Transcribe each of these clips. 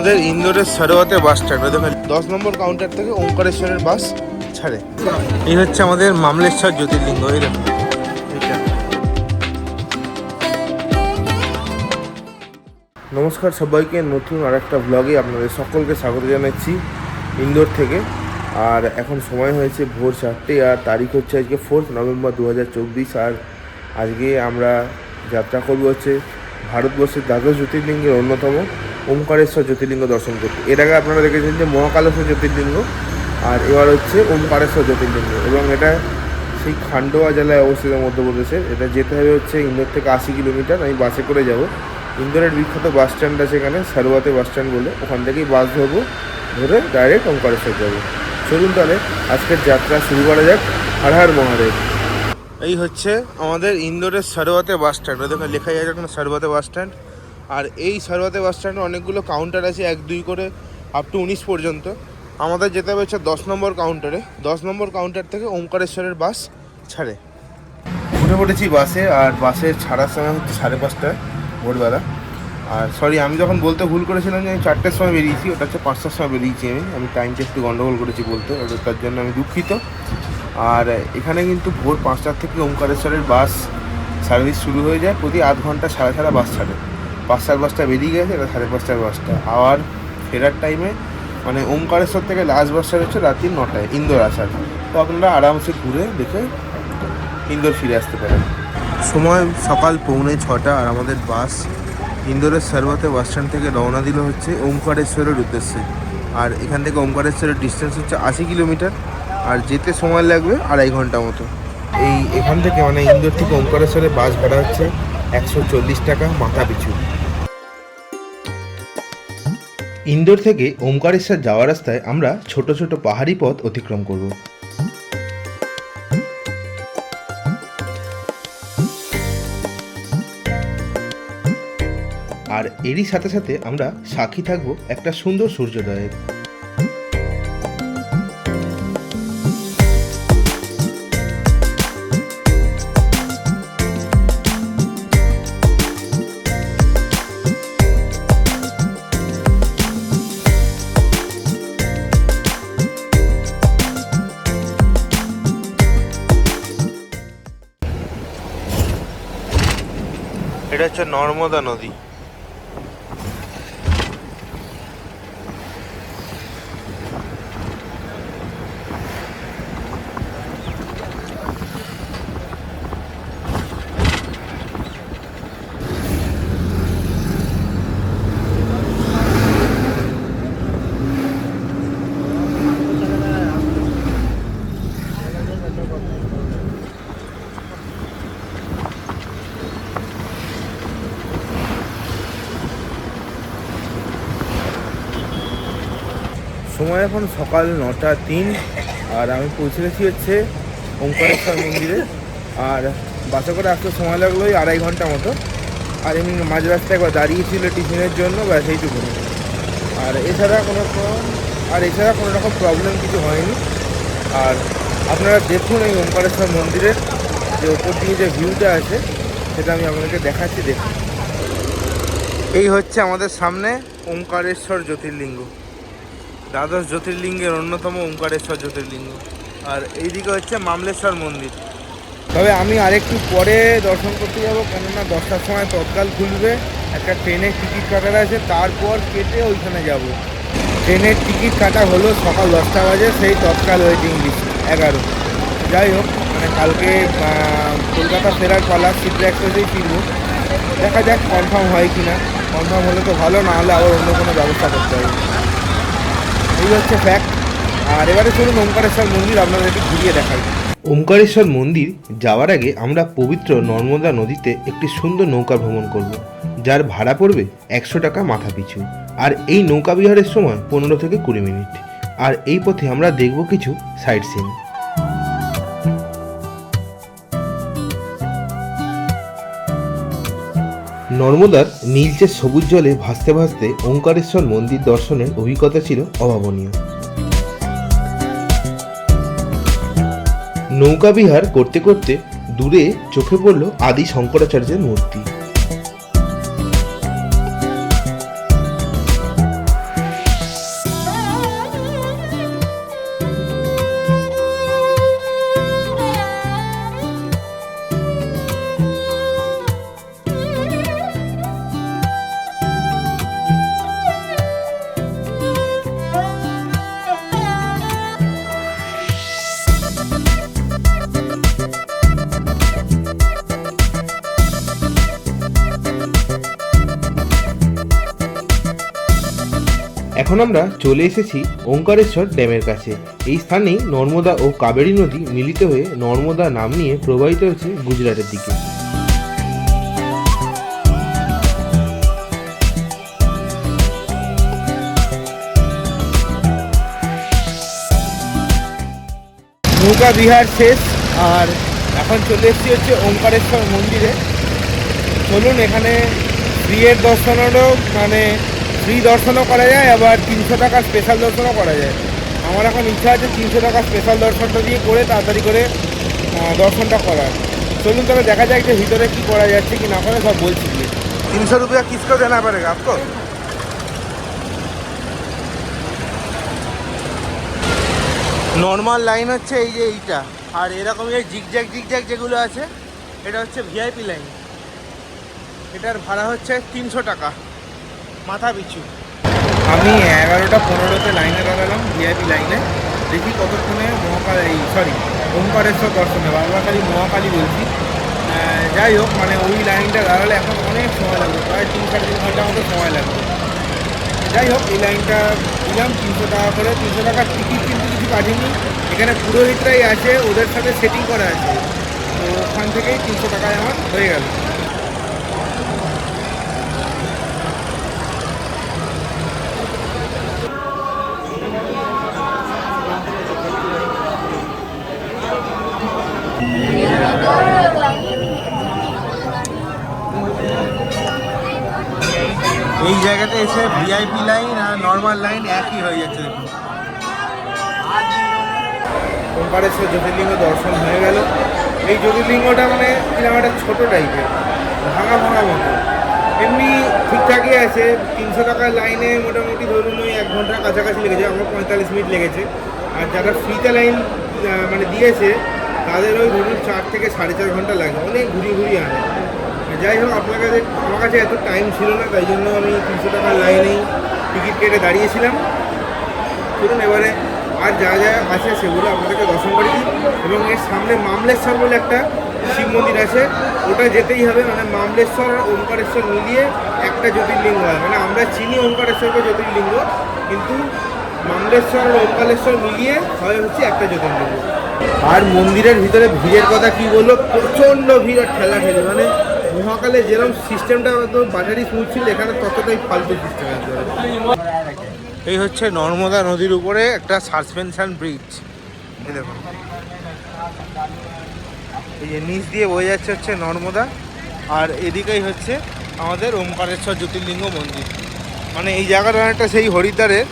আমাদের ইন্দোরের সারোয়াতে bus stand, দেখেন 10 নম্বর counter থেকে ওমকারেশ্বরের বাস ছাড়ে। এই হচ্ছে আমাদের মামলেশ্বর জ্যোতির্লিঙ্গ। এই দেখুন এইটা। নমস্কার সবাইকে, নতুন আর একটা ব্লগে আপনাদের সকলকে স্বাগত জানাচ্ছি ইন্দোর থেকে। আর এখন সময় হয়েছে ভোর 4টে, আর তারিখ হচ্ছে আজকে 4 নভেম্বর 2024। আর আজকে আমরা যাত্রা করবো হচ্ছে ভারতবর্ষের দ্বাদশ জ্যোতির্লিঙ্গের অন্যতম ওমকারেশ্বর জ্যোতির্লিঙ্গ দর্শন করতে। এর আগে আপনারা দেখেছেন যে মহাকালেশ্বর জ্যোতির্লিঙ্গ, আর এবার হচ্ছে ওমকারেশ্বর জ্যোতির্লিঙ্গ, এবং এটা সেই খান্ডোয়া জেলায় অবস্থিত মধ্যপ্রদেশের। এটা যেতে হবে হচ্ছে ইন্দোর থেকে 80 কিলোমিটার। আমি বাসে করে যাব। ইন্দোরের বিখ্যাত বাস স্ট্যান্ড আছে এখানে, সারোয়াতে বাস স্ট্যান্ড বলে, ওখান থেকেই বাস ধরবো, ধরে ডাইরেক্ট ওমকারেশ্বর যাবো। চলুন তাহলে আজকের যাত্রা শুরু করা যাক। হর হর মহাদেব। এই হচ্ছে আমাদের ইন্দোরের সারোয়াতে বাস স্ট্যান্ড। দেখুন লেখা যায় এখানে সারোয়াতে বাস স্ট্যান্ড। আর এই সারোয়াতে বাস স্ট্যান্ডে অনেকগুলো কাউন্টার আছে, 1-2 করে আপ টু 19 পর্যন্ত। আমাদের যেতে হবে হচ্ছে 10 নম্বর কাউন্টারে। 10 নম্বর কাউন্টার থেকে ওমকারেশ্বরের বাস ছাড়ে। উঠে পড়েছি বাসে, আর বাসের ছাড়ার সময় হচ্ছে 5:30 ভোরবেলা। আর সরি, আমি যখন বলতে ভুল করেছিলাম যে আমি 4টের সময় বেরিয়েছি, ওটা হচ্ছে 5টার সময় বেরিয়েছি। আমি টাইমটা একটু গন্ডগোল করেছি বলতে, তার জন্য আমি দুঃখিত। আর এখানে কিন্তু ভোর 5টার থেকে ওমকারেশ্বরের বাস সার্ভিস শুরু হয়ে যায়। প্রতি আধ ঘন্টা ছাড়া বাস ছাড়ে। 5টার বাসটা বেরিয়ে গেছে, এটা 5:30টার বাসটা। আবার ফেরার টাইমে মানে ওমকারেশ্বর থেকে লাস্ট বাসটা হচ্ছে রাত্রি 9টায় ইন্দোর আসার। তো আপনারা আরামসে ঘুরে দেখে ইন্দোর ফিরে আসতে পারেন। সময় সকাল 6:45, আর আমাদের বাস ইন্দোরের সারোয়াতে বাস স্ট্যান্ড থেকে রওনা দিল হচ্ছে ওমকারেশ্বরের উদ্দেশ্যে। আর এখান থেকে ওমকারেশ্বরের ডিস্টেন্স হচ্ছে 80 কিলোমিটার, আর যেতে সময় লাগবে 2.5 ঘন্টা মতো। এখান থেকে মানে ইন্দোর থেকে ওমকারেশ্বরের বাস ভাড়া হচ্ছে 140 টাকা মাথা পিছু। ইন্দোর থেকে ওমকারেশ্বর যাওয়ার রাস্তায় আমরা ছোট ছোট পাহাড়ি পথ অতিক্রম করব। আর এরই সাথে সাথে আমরা সাক্ষী থাকবো একটা সুন্দর সূর্যোদয়ের। এটা হচ্ছে নর্মদা নদী। সময় এখন সকাল 9:03, আর আমি পৌঁছে গেছি হচ্ছে ওমকারেশ্বর মন্দিরে। আর বাসে করে আসতে সময় লাগলো ওই 2.5 ঘন্টা মতো। আর এমনি মাঝ রাস্তায় একবার দাঁড়িয়েছিল টিফিনের জন্য, ব্যাস এইটুকুনি। আর এছাড়া কোনো রকম প্রবলেম কিছু হয়নি। আর আপনারা দেখুন এই ওমকারেশ্বর মন্দিরের যে ওপর দিয়ে যে ভিউটা আছে, সেটা আমি আপনাদেরকে দেখাচ্ছি। দেখুন, এই হচ্ছে আমাদের সামনে ওমকারেশ্বর জ্যোতির্লিঙ্গ, দ্বাদশ জ্যোতির্লিঙ্গের অন্যতম ওমকারেশ্বর জ্যোতির্লিঙ্গ। আর এইদিকে হচ্ছে মামলেশ্বর মন্দির। তবে আমি আরেকটু পরে দর্শন করতে যাব, কেননা 10টার সময় তৎকাল খুলবে। একটা ট্রেনের টিকিট কাটার আছে, তারপর কেটে ওইখানে যাব। ট্রেনের টিকিট কাটা হলো সকাল 10টা বাজে, সেই তৎকাল ওয়েটিং লিস্ট 11। যাই হোক, মানে কালকে কলকাতা ফেরার পালা, সিটি এক্সপ্রেসেই ফিরবো। দেখা যাক কনফার্ম হয় কি না। কনফার্ম হলে তো ভালো, না হলে আবার অন্য কোনো ব্যবস্থা করতে হবে। এই হচ্ছে ফ্যাক্ট। আর এবারে চলুন ওমকারেশ্বর মন্দির আপনাদেরকে ঘুরিয়ে দেখাই। ওমকারেশ্বর মন্দির যাওয়ার আগে আমরা পবিত্র নর্মদা নদীতে একটি সুন্দর নৌকা ভ্রমণ করব, যার ভাড়া পড়বে 100 টাকা মাথা পিছু। আর এই নৌকা বিহারের সময় 15 থেকে 20 মিনিট। আর এই পথে আমরা দেখব কিছু সাইট সিন। নর্মদার নীলচে সবুজ জলে ভাসতে ভাসতে ওমকারেশ্বর মন্দির দর্শনের অভিজ্ঞতা ছিল অভাবনীয়। নৌকা বিহার করতে করতে দূরে চোখে পড়ল আদি শঙ্করাচার্যের মূর্তি। এখন আমরা চলে এসেছি ওঙ্কারেশ্বর ড্যামের কাছে। এই স্থানেই নর্মদা ও কাবেরী নদী মিলিত হয়ে নর্মদা নাম নিয়ে প্রবাহিত হচ্ছে গুজরাটের দিকে। নৌকা বিহার শেষ আর এখন চলে এসেছি হচ্ছে ওঙ্কারেশ্বর মন্দিরে। চলুন, এখানে ফ্রিয়ের দর্শনেরও ফ্রি দর্শনও করা যায়, আবার 300 টাকা স্পেশাল দর্শনও করা যায়। আমার এখন ইচ্ছা আছে 300 টাকা স্পেশাল দর্শনটা দিয়ে করে তাড়াতাড়ি করে দর্শনটা করার। চলুন তবে দেখা যায় যে ভিতরে কী করা যাচ্ছে কি না করে, সব বলছি। 300 রুপিয়া কিসকো দেনা পড়েগা আপকো। নর্মাল লাইন হচ্ছে এই যে এইটা, আর এরকম এই জিগজ্যাগ যেগুলো আছে এটা হচ্ছে ভিআইপি লাইন। এটার ভাড়া হচ্ছে 300 টাকা মাথা পিছু। আমি 11টা 15তে লাইনে দাঁড়ালাম ভিআইপি লাইনে। দেখি কতক্ষণে ওঙ্কারেশ্বর দর্শনে, বারবার খালি মহাকালী বলছি। যাই হোক, ওই লাইনটা দাঁড়ালে এখন অনেক সময় লাগবে, প্রায় 3-3.5 ঘন্টার মতো সময় লাগবে। যাই হোক, এই লাইনটা দিলাম 300 টাকা করে। 300 টাকার টিকিট কিন্তু কিছু কাটেনি, এখানে পুরোহিতরাই আছে, ওদের সাথে সেটিং করা আছে, তো ওখান থেকেই 300 টাকায় আমার হয়ে গেল। এই জায়গাতে এসে ভিআইপি লাইন আর নর্মাল লাইন একই হয়ে যাচ্ছে। ওঙ্কারেশ্বর জ্যোতির্লিঙ্গ দর্শন হয়ে গেল। এই জ্যোতির্লিঙ্গটা কিরকম একটা ছোটো টাইপের, ভাঙা মতো। এমনি ঠিকঠাকই আছে। 300 টাকার লাইনে মোটামুটি ধরুন ওই 1 ঘন্টার কাছাকাছি লেগেছে, আমার 45 মিনিট লেগেছে। আর যারা ফ্রিতে লাইন দিয়েছে তাদের ওই ধরুন 4 থেকে 4.5 ঘন্টা লাগে, অনেক ঘুরিয়ে আনে। যাই হোক, আমার কাছে এত টাইম ছিল না, তাই জন্য আমি 300 টাকার লাইনেই টিকিট কেটে দাঁড়িয়েছিলাম। চলুন এবারে আর যা আছে সেগুলো আপনাদেরকে দর্শন করে দিই। এবং এর সামনে মামলেশ্বর বলে একটা শিব মন্দির আছে, ওটা যেতেই হবে। মামলেশ্বর আর ওঙ্কারেশ্বর মিলিয়ে একটা জ্যোতির্লিঙ্গ হয়। আমরা চিনি ওঙ্কারেশ্বরকে জ্যোতির্লিঙ্গ, কিন্তু মামলেশ্বর আর ওঙ্কারেশ্বর মিলিয়ে হয় হচ্ছে একটা জ্যোতির্লিঙ্গ। আর মন্দিরের ভিতরে ভিড়ের কথা কি বলবো, প্রচণ্ড ভিড় আর ঠেলাঠেলি। মহাকালে যেরকম সিস্টেমটা একদম বাজারই স্মুথ ছিল, এখানে ততটাই ফালতু সিস্টেম আছে। এই হচ্ছে নর্মদা নদীর উপরে একটা সাসপেনশন ব্রিজ। এই দেখুন, এই যে নিচ দিয়ে বয়ে যাচ্ছে হচ্ছে নর্মদা, আর এদিকেই হচ্ছে আমাদের ওঙ্কারেশ্বর জ্যোতির্লিঙ্গ মন্দির। এই জায়গাটা অনেকটা সেই হরিদ্বারের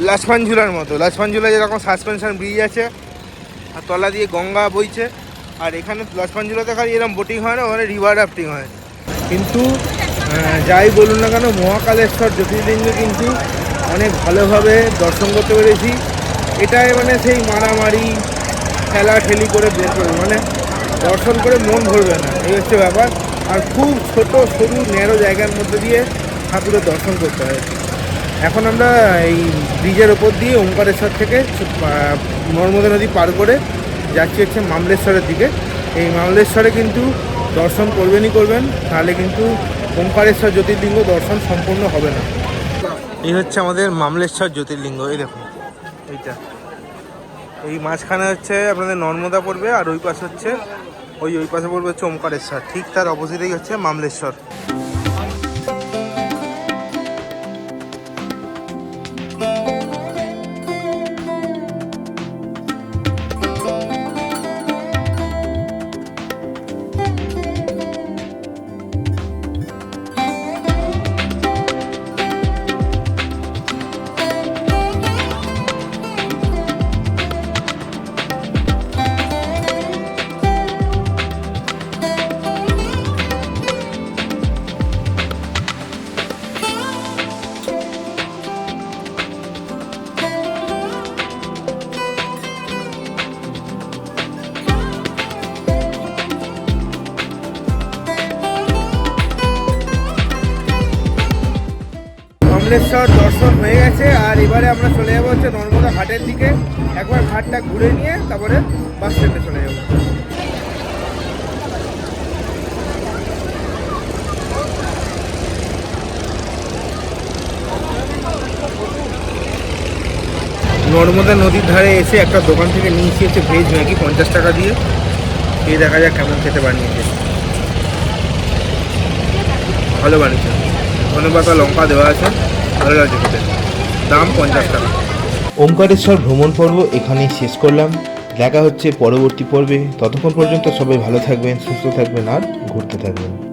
লাচপাঞ্ঝুলার মতো। লাচপাঞ্ঝুলা যেরকম সাসপেনশন ব্রিজ আছে আর তলা দিয়ে গঙ্গা বইছে, আর এখানে লাচপাঞ্ঝুলাতে খালি এরকম বোটিং হয় না, ওখানে রিভার রাফটিং হয়। কিন্তু যাই বলুন না কেন, মহাকালেশ্বর জ্যোতির্লিঙ্গ কিন্তু অনেক ভালোভাবে দর্শন করতে পেরেছি। এটাই সেই মারামারি ঠেলাঠেলি করে বের করবে, দর্শন করে মন ভরবে না, এই হচ্ছে ব্যাপার। আর খুব ছোট সরু ন্যারো জায়গার মধ্যে দিয়ে ঠাকুরের দর্শন করতে হয়। এখন আমরা এই ব্রিজের ওপর দিয়ে ওঙ্কারেশ্বর থেকে নর্মদা নদী পার করে যাচ্ছি হচ্ছে মামলেশ্বরের দিকে। এই মামলেশ্বরে কিন্তু দর্শন করবেন, তাহলে কিন্তু ওঙ্কারেশ্বর জ্যোতির্লিঙ্গ দর্শন সম্পূর্ণ হবে না। এই হচ্ছে আমাদের মামলেশ্বর জ্যোতির্লিঙ্গ। এই দেখুন, এইটা এই মাঝখানে হচ্ছে আপনাদের নর্মদা পড়বে, আর ওই পাশে হচ্ছে ওই পাশে পড়বে হচ্ছে ওঙ্কারেশ্বর। ঠিক তার অপোজিটেই হচ্ছে মামলেশ্বর। মামলেশ্বর দর্শন হয়ে গেছে, আর এবারে আমরা চলে যাবো হচ্ছে নর্মদা ঘাটের দিকে। একবার ঘাটটা ঘুরে নিয়ে তারপরে বাস স্ট্যান্ডে চলে যাবো। নর্মদা নদীর ধারে এসে একটা দোকান থেকে নিয়ে এসেছে ভেজ ম্যাগি 50 টাকা দিয়ে। এই দেখা যাক কেমন খেতে বানিয়েছে। ভালো বানিয়েছে, ধনেপাতা লঙ্কা দেওয়া আছে, ভালো লাগছে খেতে। দাম 50 টাকা। ওমকারেশ্বর ভ্রমণ পর্ব এখানেই শেষ করলাম। দেখা হচ্ছে পরবর্তী পর্বে। ততক্ষণ পর্যন্ত সবাই ভালো থাকবেন, সুস্থ থাকবেন আর ঘুরতে থাকবেন।